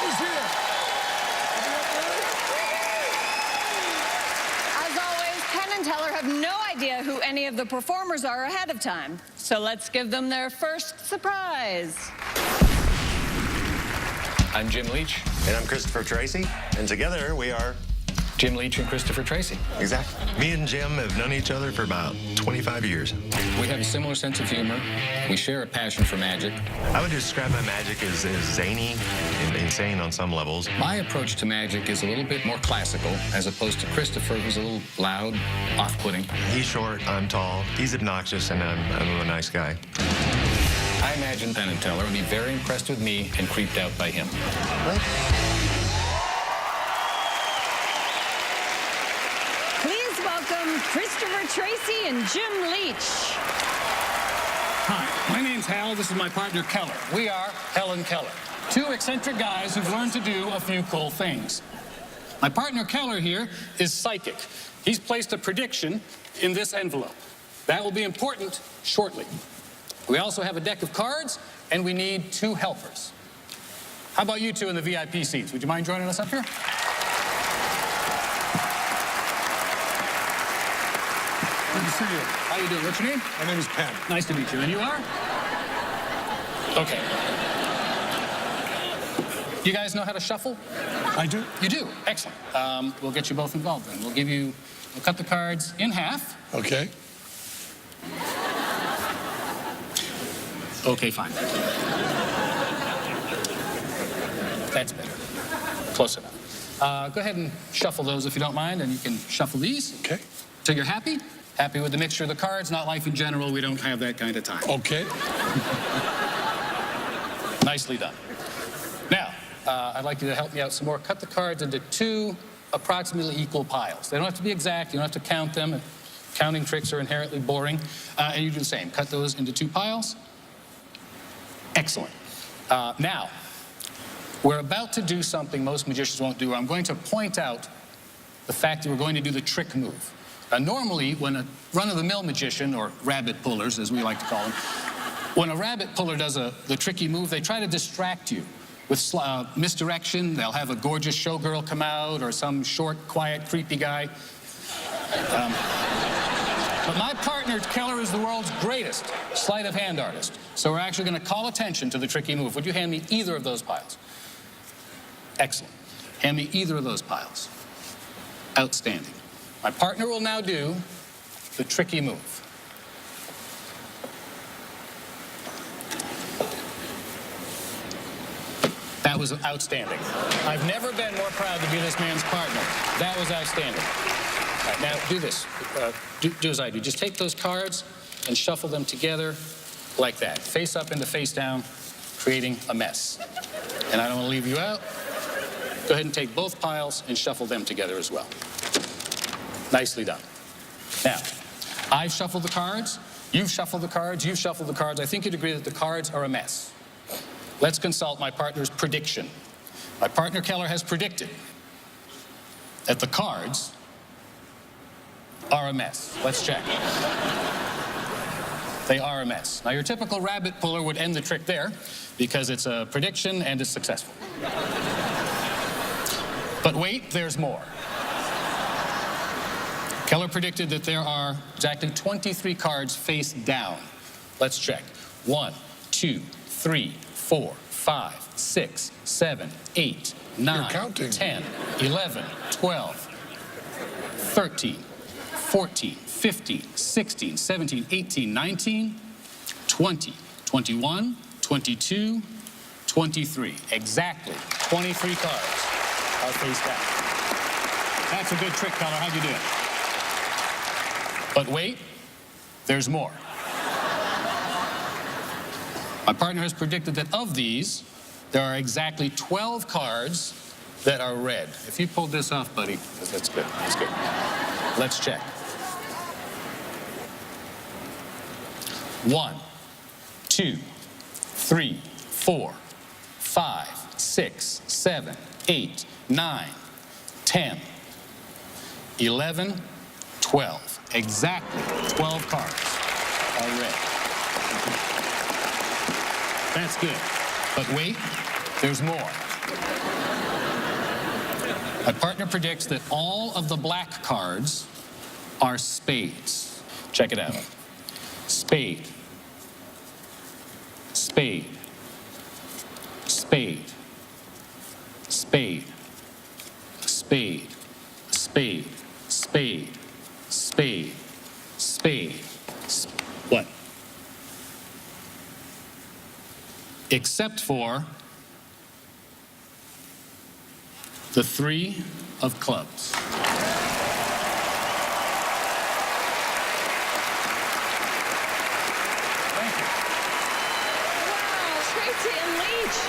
He's here. As always, Penn and Teller have no idea who any of the performers are ahead of time. So let's give them their first surprise. I'm Jim Leach. And I'm Christopher Tracy, and together we are... Jim Leach and Christopher Tracy. Exactly. Me and Jim have known each other for about 25 years. We have a similar sense of humor. We share a passion for magic. I would describe my magic as zany and insane on some levels. My approach to magic is a little bit more classical, as opposed to Christopher, who's a little loud, off-putting. He's short, I'm tall, he's obnoxious, and I'm a nice guy. I imagine Penn and Teller would be very impressed with me and creeped out by him. What? Please welcome Christopher Tracy and Jim Leach. Hi, my name's Hal. This is my partner, Keller. We are Helen Keller, two eccentric guys who've learned to do a few cool things. My partner, Keller, here is psychic. He's placed a prediction in this envelope. That will be important shortly. We also have a deck of cards, and we need two helpers. How about you two in the VIP seats? Would you mind joining us up here? Good to see you. How you doing? What's your name? My name is Penn. Nice to meet you. And you are? Okay. You guys know how to shuffle? I do. You do? Excellent. We'll get you both involved then. We'll cut the cards in half. Okay. Okay, fine. That's better. Close enough. Go ahead and shuffle those if you don't mind, and you can shuffle these. Okay. So you're happy? Happy with the mixture of the cards? Not life in general. We don't have that kind of time. Okay. Nicely done. Now, I'd like you to help me out some more. Cut the cards into two approximately equal piles. They don't have to be exact. You don't have to count them. Counting tricks are inherently boring. And you do the same. Cut those into two piles. Excellent. Now, we're about to do something most magicians won't do. I'm going to point out the fact that we're going to do the trick move. Normally, when a run-of-the-mill magician, or rabbit pullers, as we like to call them, when a rabbit puller does the tricky move, they try to distract you with misdirection. They'll have a gorgeous showgirl come out, or some short, quiet, creepy guy. But my partner, Keller, is the world's greatest sleight of hand artist. So we're actually going to call attention to the tricky move. Would you hand me either of those piles? Excellent. Hand me either of those piles. Outstanding. My partner will now do the tricky move. That was outstanding. I've never been more proud to be this man's partner. That was outstanding. All right, now do this. Do as I do. Just take those cards and shuffle them together like that. Face up into face down, creating a mess. And I don't want to leave you out. Go ahead and take both piles and shuffle them together as well. Nicely done. Now, I've shuffled the cards. You've shuffled the cards. You've shuffled the cards. I think you'd agree that the cards are a mess. Let's consult my partner's prediction. My partner, Keller, has predicted that the cards are a mess. Let's check. They are a mess. Now, your typical rabbit puller would end the trick there because it's a prediction and it's successful. But wait, there's more. Keller predicted that there are exactly 23 cards face down. Let's check. 1, 2, 3, 4, 5, 6, 7, 8, 9, 10, 11, 12, 13, 14, 15, 16, 17, 18, 19, 20, 21, 22, 23. Exactly 23 cards are face down. That's a good trick, Keller. How'd you do it? But wait, there's more. My partner has predicted that of these, there are exactly 12 cards that are red. If you pulled this off, buddy, that's good. That's good. Let's check. 1, 2, 3, 4, 5, 6, 7, 8, 9, 10, 11, 12. Exactly 12 cards are red. That's good. But wait, there's more. My partner predicts that all of the black cards are spades. Check it out. Spade. Spade. Spade. Spade. Spade. Spade. Spade. Spade. Spade. What? Except for the 3 of clubs. Wow, Tracy and Leach.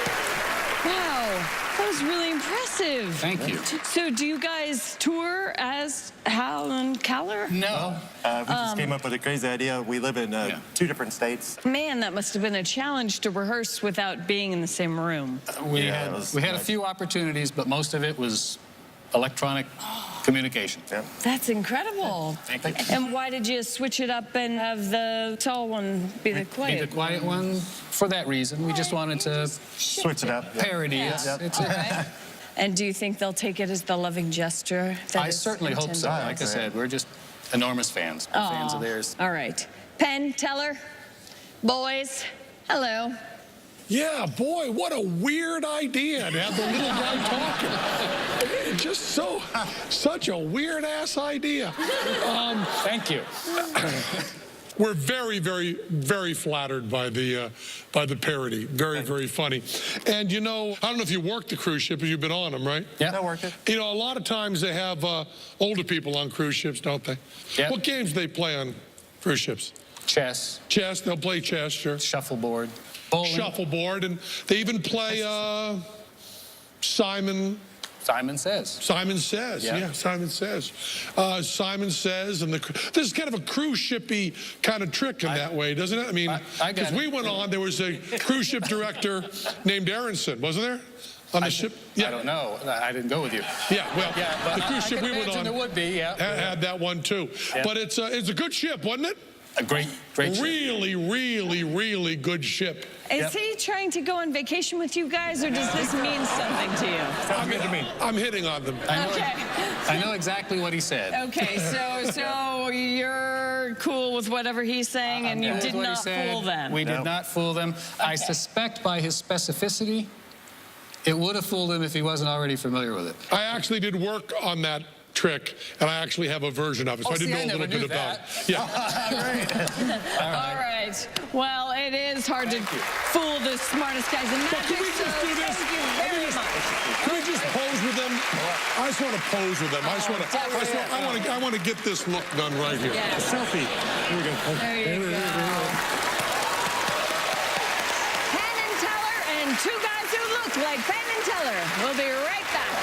Wow, that was really impressive. Thank you. So do you guys tour as Hal and Keller? No. We just came up with a crazy idea. We live in 2 different states. Man, that must have been a challenge to rehearse without being in the same room. We Yeah, had, it was we had a nice. few opportunities, but most of it was electronic communication. Yeah. That's incredible. Thank you. And why did you switch it up and have the tall one be the Be quiet? the quiet one for that reason. We just wanted to Switch it up. parody. Yeah. It's All right. And do you think they'll take it as the loving gesture? That I is certainly hope so. intended? Like I said, we're just enormous fans. We're fans of Aw. theirs. All right. Penn, Teller, boys, hello. Yeah, boy, what a weird idea to have the little guy talking. Just such a weird ass idea. Thank you. We're very, very, very flattered by the parody. Very, very funny. And you know, I don't know if you worked the cruise ship, but you've been on them, right? Yeah. That worked it. You know, a lot of times they have older people on cruise ships, don't they? Yeah. What games do they play on cruise ships? Chess, Chess, they'll play chess, sure. shuffleboard, bowling. Shuffleboard, and they even play Simon Says. Simon Says, Yeah. yeah, Simon Says. Simon Says, and this is kind of a cruise shipy kind of trick in that way, doesn't it? I mean, I got because it. we went on, there was a cruise ship director named Aronson, wasn't there? On the ship? I don't know. I didn't go with you. Yeah, well, Yeah, but the cruise I ship can we went imagine on there would be, yeah. had that one too. Yeah. But it's a good ship, wasn't it? A great ship. Really, really, really good ship. Is he trying to go on vacation with you guys, or does this mean something to you? Sounds good to me. I'm hitting on them. Okay. I know exactly what he said. Okay, so you're cool with whatever he's saying, and you That is did what he not said. fool them. We did not fool them. I suspect by his specificity, it would have fooled him if he wasn't already familiar with it. I actually did work on that trick, and I actually have a version of it, so Oh, I did see, know I a little never bit knew about that. it. Yeah. All right. Well, it is hard to fool the smartest guys in magic. Can we just so do this? Thank you very much. Can we just pose with them? I just want to pose with them. I want to get this look done right here. Yeah. Selfie. Here we go. There you go. Penn and Teller and 2 guys who look like Penn and Teller. We'll be right back.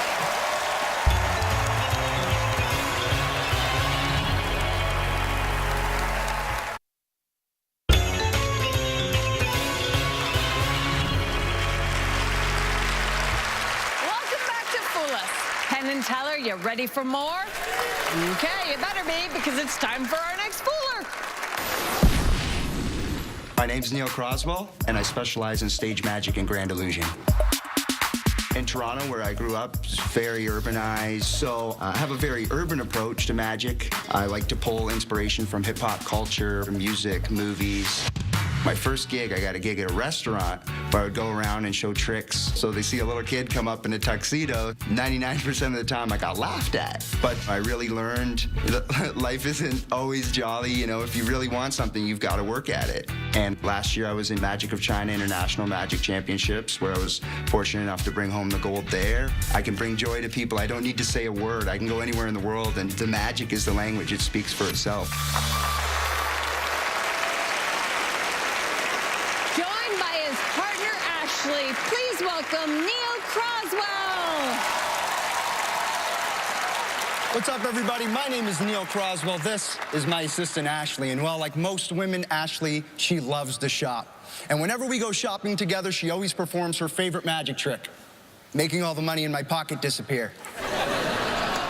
Welcome back to Fool Us. Penn and Teller, you ready for more? Okay, you better be, because it's time for our next Fooler. My name's Neil Croswell, and I specialize in stage magic and grand illusion. In Toronto, where I grew up, it's very urbanized, so I have a very urban approach to magic. I like to pull inspiration from hip-hop culture, from music, movies. My first gig, I got a gig at a restaurant where I would go around and show tricks. So they see a little kid come up in a tuxedo. 99% of the time, I got laughed at. But I really learned that life isn't always jolly. You know, if you really want something, you've got to work at it. And last year, I was in Magic of China International Magic Championships, where I was fortunate enough to bring home the gold there. I can bring joy to people. I don't need to say a word. I can go anywhere in the world, and the magic is the language. It speaks for itself. Joined by his partner, Ashley, please welcome Neil Croswell. What's up, everybody? My name is Neil Croswell. This is my assistant, Ashley. And well, like most women, Ashley, she loves to shop. And whenever we go shopping together, she always performs her favorite magic trick, making all the money in my pocket disappear.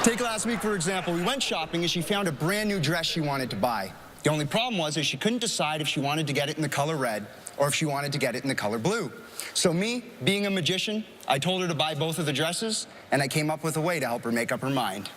Take last week, for example. We went shopping and she found a brand new dress she wanted to buy. The only problem was that she couldn't decide if she wanted to get it in the color red or if she wanted to get it in the color blue. So me, being a magician, I told her to buy both of the dresses, and I came up with a way to help her make up her mind.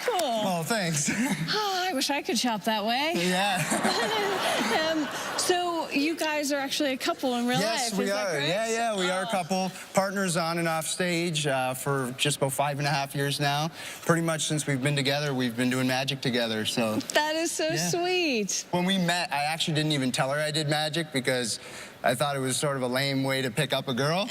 Cool. Oh, thanks. Oh, I wish I could shop that way. Yeah. So you guys are actually a couple in real life. Yes, we are. Yeah, we are a couple. Partners on and off stage for just about 5.5 years now. Pretty much since we've been together, we've been doing magic together. So that is so sweet. When we met, I actually didn't even tell her I did magic because I thought it was sort of a lame way to pick up a girl.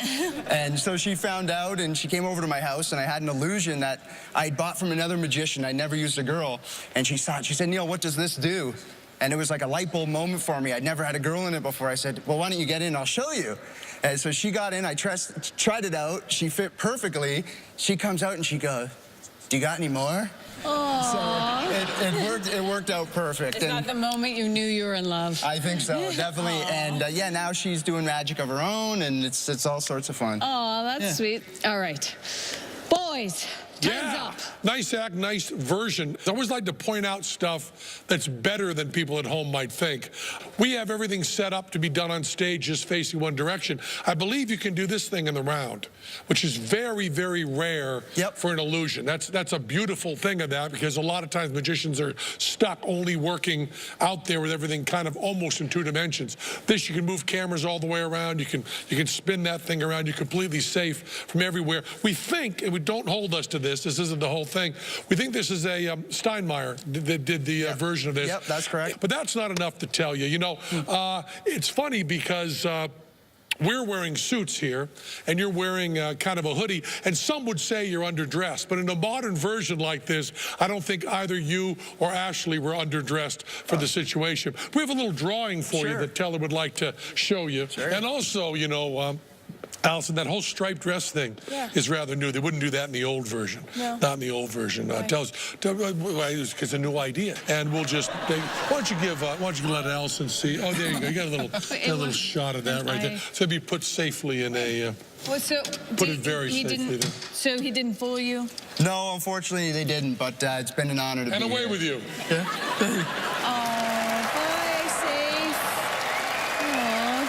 And so she found out and she came over to my house and I had an illusion that I'd bought from another magician. I'd never used a girl. And she saw it. She said, "Neil, what does this do?" And it was like a light bulb moment for me. I'd never had a girl in it before. I said, "Well, why don't you get in? I'll show you." And so she got in. I tried it out. She fit perfectly. She comes out and she goes, "Do you got any more?" So it worked out perfect. Is that the moment you knew you were in love? I think so, definitely. And yeah, now she's doing magic of her own, and it's all sorts of fun. Oh, that's sweet. All right, boys. Time's up. Nice act, nice version. I always like to point out stuff that's better than people at home might think. We have everything set up to be done on stage just facing one direction. I believe you can do this thing in the round, which is very, very rare for an illusion. That's a beautiful thing of that, because a lot of times magicians are stuck only working out there with everything kind of almost in 2 dimensions. This, you can move cameras all the way around. You can spin that thing around. You're completely safe from everywhere. We think, and we don't hold us to this isn't the whole thing. We think this is a Steinmeier that did the version of this. Yep, that's correct. But that's not enough to tell you. You know, it's funny because we're wearing suits here, and you're wearing kind of a hoodie, and some would say you're underdressed. But in a modern version like this, I don't think either you or Ashley were underdressed for the situation. We have a little drawing for you that Teller would like to show you. And also, you know, Allison, that whole striped dress thing is rather new. They wouldn't do that in the old version. No. Not in the old version. Because it's a new idea. And we'll just, why don't you let Allison see? Oh, there you go. You got a little shot of that right there. So it'd be put safely in a, put it very safely there. So he didn't fool you? No, unfortunately they didn't, but it's been an honor to be And away here. with you. Yeah. Bye, safe. Aw.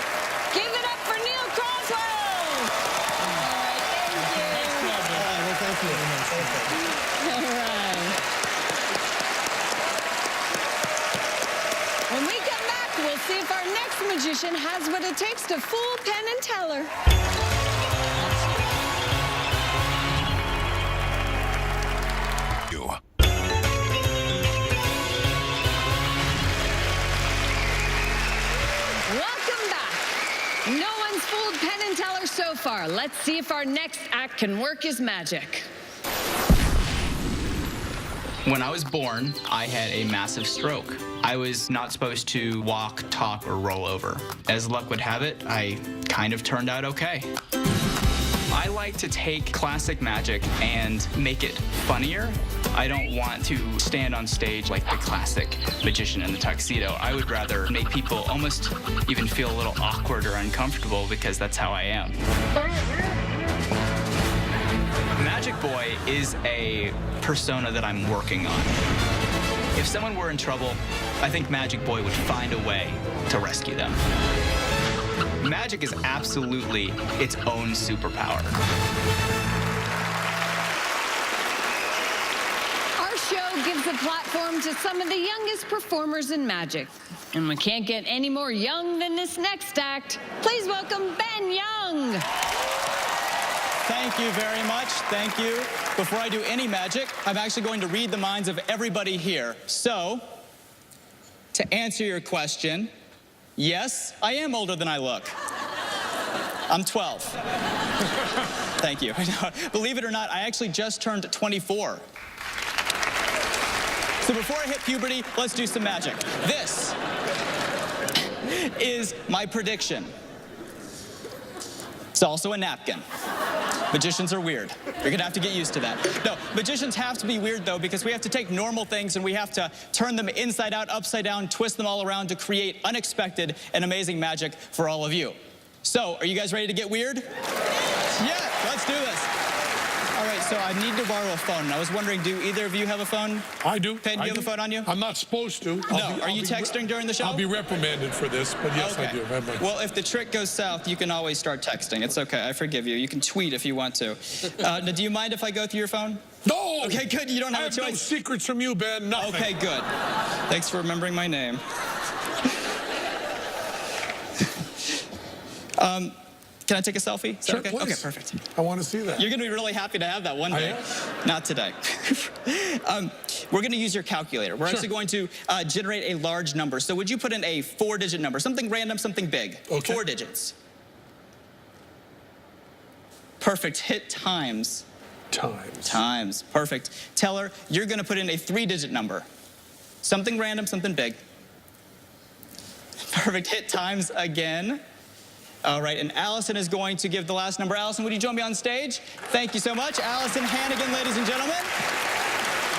Give it up for Neil Croswell! Thank you. All right. When we come back, we'll see if our next magician has what it takes to fool Penn and Teller. Welcome back. No one's fooled Penn and Teller so far. Let's see if our next act can work his magic. When I was born, I had a massive stroke. I was not supposed to walk, talk, or roll over. As luck would have it, I kind of turned out okay. I like to take classic magic and make it funnier. I don't want to stand on stage like the classic magician in the tuxedo. I would rather make people almost even feel a little awkward or uncomfortable because that's how I am. Magic Boy is a persona that I'm working on. If someone were in trouble, I think Magic Boy would find a way to rescue them. Magic is absolutely its own superpower. Our show gives a platform to some of the youngest performers in magic. And we can't get any more young than this next act. Please welcome Ben Young. Thank you very much. Thank you. Before I do any magic, I'm actually going to read the minds of everybody here. So, to answer your question, yes, I am older than I look. I'm 12. Thank you. Believe it or not, I actually just turned 24. So before I hit puberty, let's do some magic. This is my prediction. It's also a napkin. Magicians are weird. You're gonna have to get used to that. No, magicians have to be weird though, because we have to take normal things and we have to turn them inside out, upside down, twist them all around to create unexpected and amazing magic for all of you. So, are you guys ready to get weird? Yeah, let's do this. All right, so I need to borrow a phone. I was wondering, do either of you have a phone? I do. Penn, do you have a phone on you? I'm not supposed to. Are you texting during the show? I'll be reprimanded for this, but yes, I do. Well, if the trick goes south, you can always start texting. It's okay. I forgive you. You can tweet if you want to. Now, do you mind if I go through your phone? No! Okay, good. You don't have a choice. I have no secrets from you, Ben. Nothing. Okay, good. Thanks for remembering my name. Can I take a selfie? Is that Sure, okay? please. Okay, perfect. I want to see that. You're going to be really happy to have that one day. I am. Not today. We're going to use your calculator. We're actually going to generate a large number. So would you put in a 4-digit number? Something random, something big. Okay. 4 digits. Perfect. Hit times. Times. Perfect. Teller, you're going to put in a 3-digit number. Something random, something big. Perfect. Hit times again. All right, and Allison is going to give the last number. Allison, would you join me on stage? Thank you so much. Allison Hannigan, ladies and gentlemen.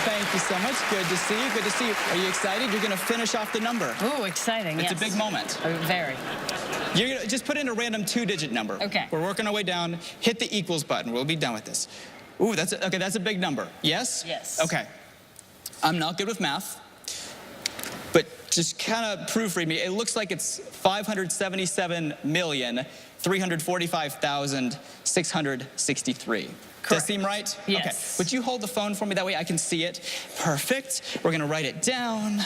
Thank you so much. Good to see you. Good to see you. Are you excited? You're going to finish off the number. Oh, exciting, It's a big moment. Very. You're going to just put in a random 2-digit number. Okay. We're working our way down. Hit the equals button. We'll be done with this. Ooh, that's a big number. Yes? Yes. Okay. I'm not good with math, but just kind of proofread me. It looks like it's 577,345,663. Does that seem right? Yes. Okay. Would you hold the phone for me? That way I can see it. Perfect. We're going to write it down.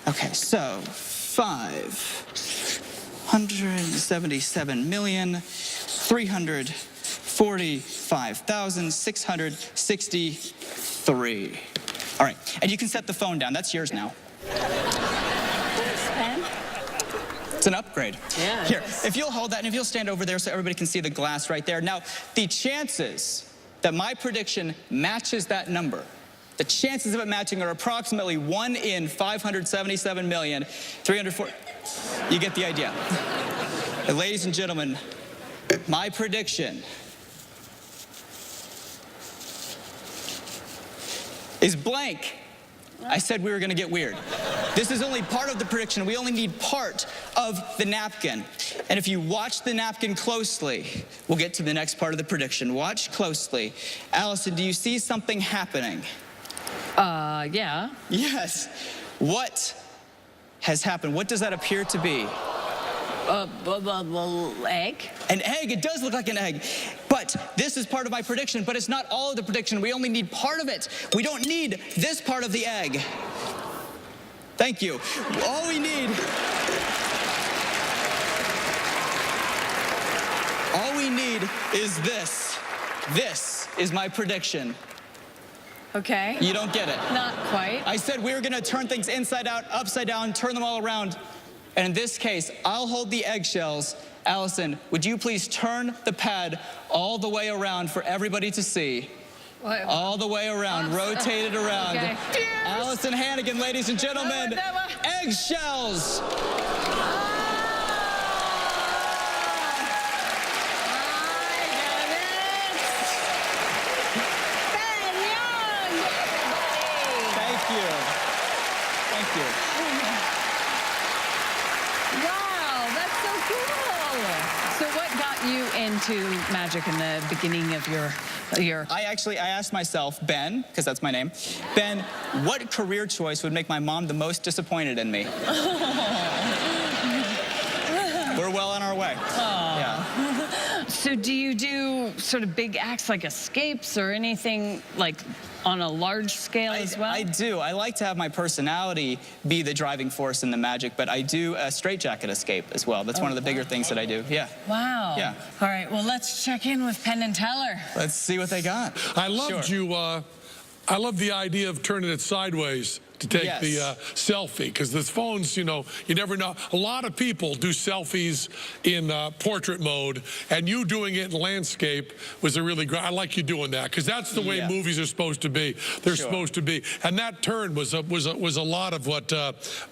Okay, so 577,345,663. All right, and you can set the phone down. That's yours now. It's an upgrade. Yeah. Here, if you'll hold that and if you'll stand over there so everybody can see the glass right there. Now, the chances that my prediction matches that number, the chances of it matching are approximately 1 in 577,304. You get the idea. And ladies and gentlemen, My prediction is blank. I said we were gonna get weird. This is only part of the prediction. We only need part of the napkin. And if you watch the napkin closely, we'll get to the next part of the prediction. Watch closely. Allison, do you see something happening? Yeah. Yes. What has happened? What does that appear to be? Egg? An egg. It does look like an egg. But this is part of my prediction, but it's not all of the prediction. We only need part of it. We don't need this part of the egg. Thank you. All we need is this. This is my prediction. Okay. You don't get it. Not quite. I said we were gonna turn things inside out, upside down, turn them all around. And in this case, I'll hold the eggshells. Allison, would you please turn the pad all the way around for everybody to see? What? All the way around, rotate it around. Okay. Allison Hannigan, ladies and gentlemen, eggshells. Thank you. Wow, that's so cool. So what got you into magic in the beginning of your I asked myself, Ben, because that's my name, Ben, what career choice would make my mom the most disappointed in me? We're well on our way. Yeah. So do you do sort of big acts like escapes or anything like on a large scale as well? I do. I like to have my personality be the driving force in the magic, but I do a straitjacket escape as well. That's one of the bigger things that I do. Yeah. Wow. Yeah. All right, well, let's check in with Penn and Teller. Let's see what they got. I loved you. I love the idea of turning it sideways to take the selfie, because the phones, you know, you never know. A lot of people do selfies in portrait mode, and you doing it in landscape was a really great. I like you doing that, because that's the way movies are supposed to be. They're supposed to be, and that turn was a lot of what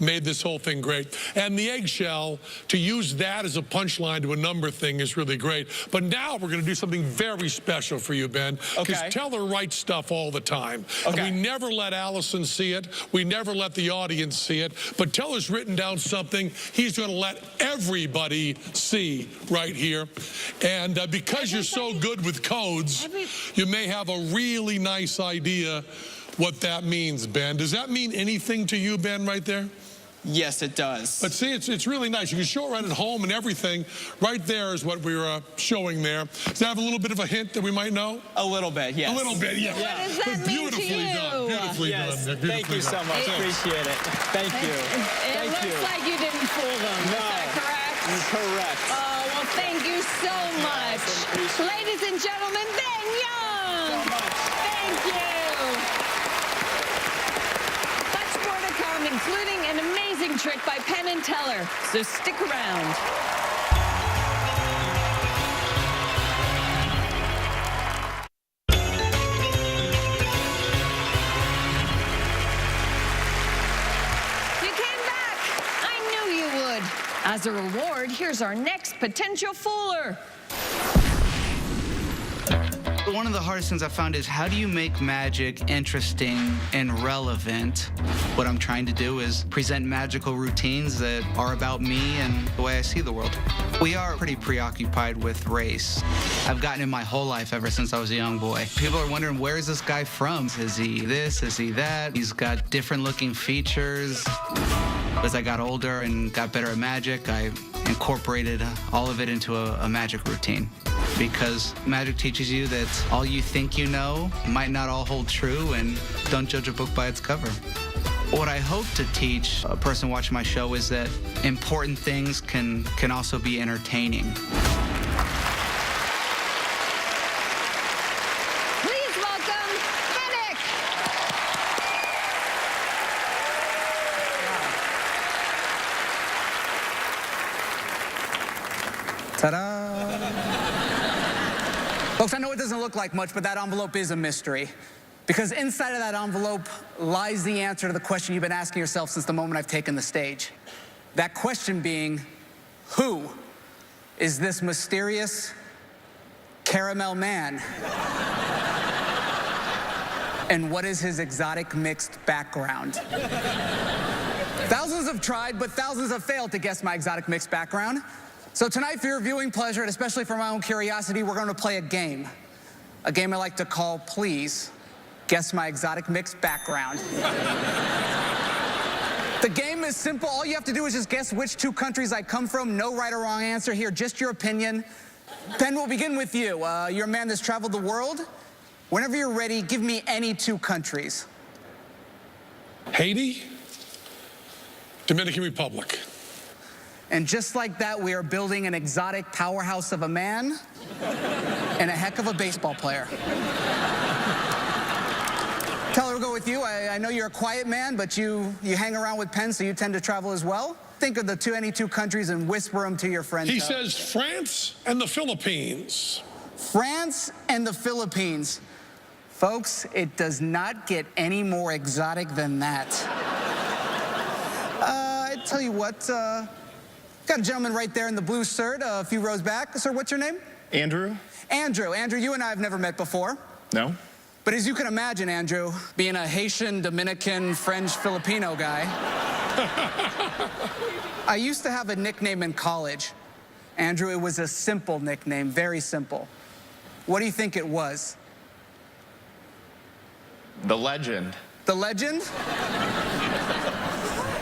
made this whole thing great. And the eggshell, to use that as a punchline to a number thing is really great. But now we're going to do something very special for you, Ben, because Teller writes stuff all the time. And we never let Allison see it. We never let the audience see it, but Teller's written down something he's going to let everybody see right here. And because you're so good with codes, you may have a really nice idea what that means, Ben. Does that mean anything to you, Ben, right there? Yes, it does. But see, it's really nice. You can show it right at home and everything. Right there is what we were showing there. Does that have a little bit of a hint that we might know? A little bit, yes. A little bit, yeah. What does that mean to you? Beautifully done. Thank you so much. Appreciate it. Thank you. It looks like you didn't fool them. No. Is that correct? Correct. Oh, well, thank you so much. Ladies and gentlemen, Ben Young. Thank you. Much more to come, including an amazing trick by Penn and Teller. So stick around. As a reward, here's our next potential fooler. One of the hardest things I found is how do you make magic interesting and relevant? What I'm trying to do is present magical routines that are about me and the way I see the world. We are pretty preoccupied with race. I've gotten it my whole life ever since I was a young boy. People are wondering, where is this guy from? Is he this? Is he that? He's got different looking features. As I got older and got better at magic, I incorporated all of it into a magic routine. Because magic teaches you that all you think you know might not all hold true, and don't judge a book by its cover. What I hope to teach a person watching my show is that important things can also be entertaining. Please welcome Hennick. Ta-da! Folks, I know it doesn't look like much, but that envelope is a mystery. Because inside of that envelope lies the answer to the question you've been asking yourself since the moment I've taken the stage. That question being, who is this mysterious Caramel Man. And what is his exotic mixed background? Thousands have tried, but thousands have failed to guess my exotic mixed background. So tonight, for your viewing pleasure, and especially for my own curiosity, we're going to play a game. A game I like to call Please Guess My Exotic Mixed Background. The game is simple. All you have to do is just guess which two countries I come from. No right or wrong answer here, just your opinion. Penn, we'll begin with you. You're a man that's traveled the world. Whenever you're ready, give me any two countries. Haiti, Dominican Republic. And just like that, we are building an exotic powerhouse of a man and a heck of a baseball player. Teller, we'll go with you. I know you're a quiet man, but you hang around with Penn, so you tend to travel as well. Think of any two countries and whisper them to your friend. He says France and the Philippines. France and the Philippines. Folks, it does not get any more exotic than that. I tell you what, got a gentleman right there in the blue shirt, a few rows back. Sir, what's your name? Andrew. Andrew, you and I have never met before. No. But as you can imagine, Andrew, being a Haitian, Dominican, French, Filipino guy, I used to have a nickname in college. Andrew, it was a simple nickname, very simple. What do you think it was? The Legend. The Legend?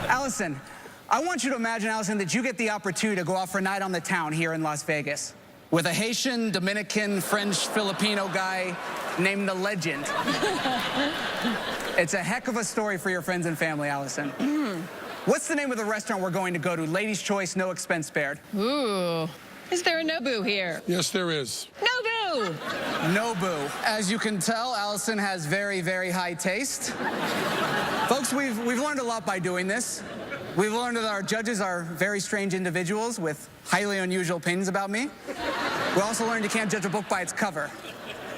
Allison, I want you to imagine, Allison, that you get the opportunity to go out for a night on the town here in Las Vegas with a Haitian, Dominican, French, Filipino guy named The Legend. It's a heck of a story for your friends and family, Allison. What's the name of the restaurant we're going to go to? Ladies' choice, no expense spared. Ooh. Is there a Nobu here? Yes, there is. Nobu! Nobu. As you can tell, Allison has very, very high taste. Folks, we've learned a lot by doing this. We've learned that our judges are very strange individuals with highly unusual opinions about me. We also learned you can't judge a book by its cover.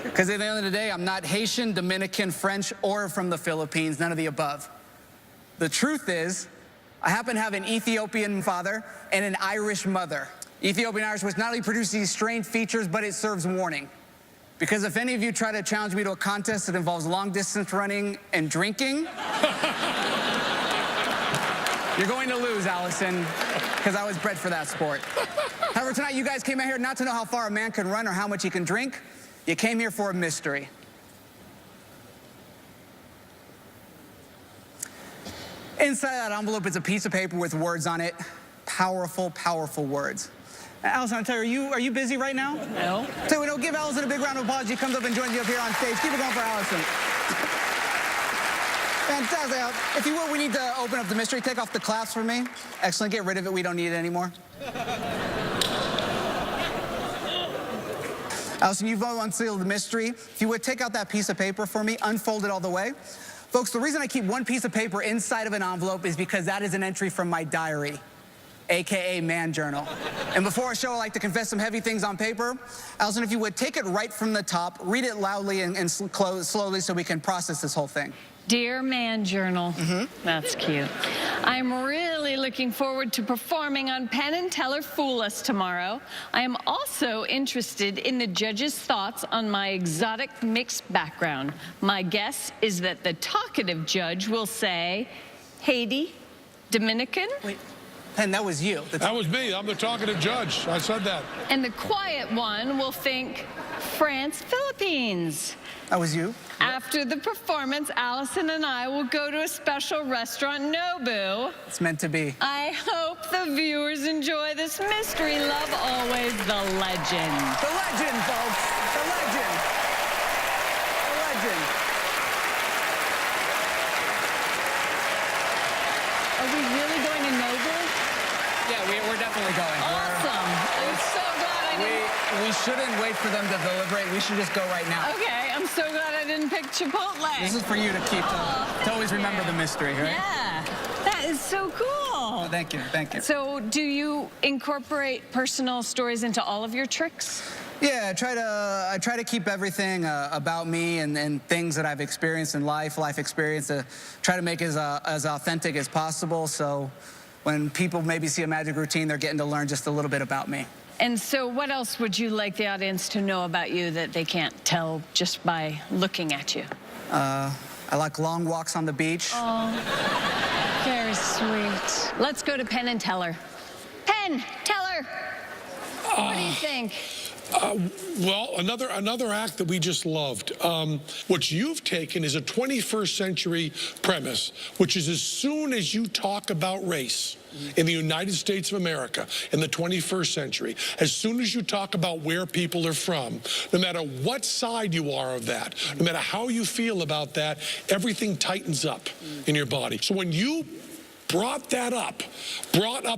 Because at the end of the day, I'm not Haitian, Dominican, French, or from the Philippines, none of the above. The truth is, I happen to have an Ethiopian father and an Irish mother. Ethiopian Irish, which not only produces these strange features, but it serves warning. Because if any of you try to challenge me to a contest that involves long distance running and drinking, you're going to lose, Allison, because I was bred for that sport. However, tonight you guys came out here not to know how far a man can run or how much he can drink. You came here for a mystery. Inside that envelope is a piece of paper with words on it. Powerful, powerful words. Allison, I tell you, are you busy right now? No. So we don't give Allison a big round of applause. She comes up and joins you up here on stage. Keep it going for Allison. Fantastic. If you will, we need to open up the mystery. Take off the clasp for me. Excellent. Get rid of it. We don't need it anymore. Allison, you've unsealed the mystery. If you would take out that piece of paper for me, unfold it all the way. Folks, the reason I keep one piece of paper inside of an envelope is because that is an entry from my diary, AKA Man Journal. And before our show, I like to confess some heavy things on paper. Allison, if you would, take it right from the top, read it loudly and slowly so we can process this whole thing. Dear Man Journal. That's cute. I'm really looking forward to performing on Penn and Teller Fool Us tomorrow. I am also interested in the judges' thoughts on my exotic mixed background. My guess is that the talkative judge will say, Haiti, Dominican. Wait, Penn, that was you. That was me. I'm the talkative judge. I said that. And the quiet one will think, France, Philippines. That was you. After the performance, Allison and I will go to a special restaurant, Nobu. It's meant to be. I hope the viewers enjoy this mystery. Love always, The Legend. The Legend, folks. The Legend. The Legend. Are we really going to Nobu? Yeah, we're definitely going. Awesome. I'm so glad I didn't. We shouldn't wait for them to deliberate. We should just go right now. Okay, I'm so glad I didn't pick Chipotle. This is for you to keep, to always remember the mystery, right? Yeah, that is so cool. Oh, thank you, thank you. So do you incorporate personal stories into all of your tricks? Yeah, I try to keep everything about me and things that I've experienced in life experience, try to make it as authentic as possible. So when people maybe see a magic routine, they're getting to learn just a little bit about me. And so what else would you like the audience to know about you that they can't tell just by looking at you? I like long walks on the beach. Oh, very sweet. Let's go to Penn and Teller. Penn, Teller, what do you think? Well, another act that we just loved. What you've taken is a 21st century premise, which is as soon as you talk about race in the United States of America in the 21st century, as soon as you talk about where people are from, no matter what side you are of that, no matter how you feel about that, everything tightens up in your body. So when you brought up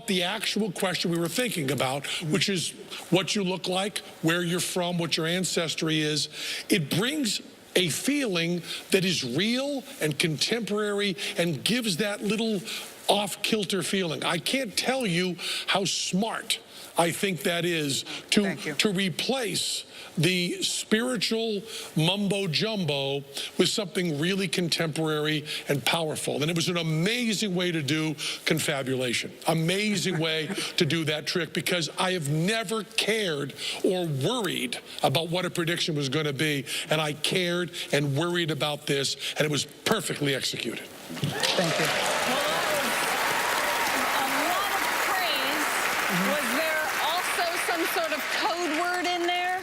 the actual question we were thinking about, which is what you look like, where you're from, what your ancestry is, it brings a feeling that is real and contemporary and gives that little off-kilter feeling. I can't tell you how smart I think that is to replace the spiritual mumbo-jumbo with something really contemporary and powerful. And it was an amazing way to do confabulation. Amazing way to do that trick, because I have never cared or worried about what a prediction was going to be. And I cared and worried about this, and it was perfectly executed. Thank you. Was there also some sort of code word in there?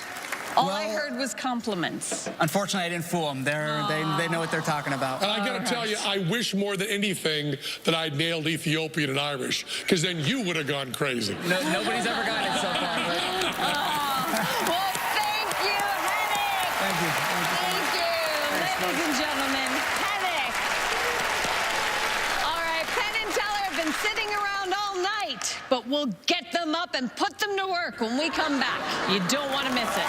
All I heard was compliments. Unfortunately, I didn't fool them. They know what they're talking about. And I got to tell you, I wish more than anything that I'd nailed Ethiopian and Irish, because then you would have gone crazy. Nobody's ever gotten it so far. Well, thank you, Hennick. Thank you. Thank you, ladies and gentlemen. Hennick. All right, Penn and Teller have been sitting around all night, but we'll get them up and put them to work when we come back. You don't want to miss it.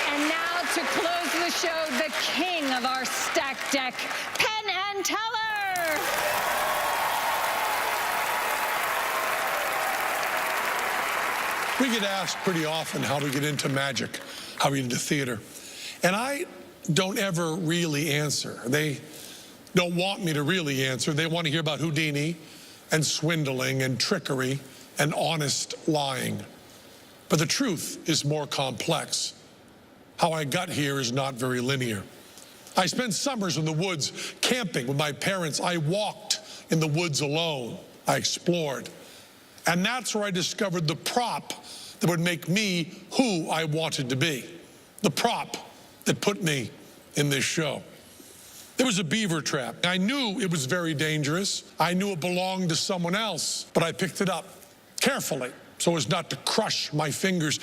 And now to close the show, the king of our stacked deck, Penn and Teller. We get asked pretty often how we get into magic, how we get into theater. And I don't ever really answer. They don't want me to really answer. They want to hear about Houdini and swindling and trickery and honest lying. But the truth is more complex. How I got here is not very linear. I spent summers in the woods camping with my parents. I walked in the woods alone. I explored. And that's where I discovered the prop that would make me who I wanted to be. The prop that put me in this show. There was a beaver trap. I knew it was very dangerous. I knew it belonged to someone else, but I picked it up carefully so as not to crush my fingers.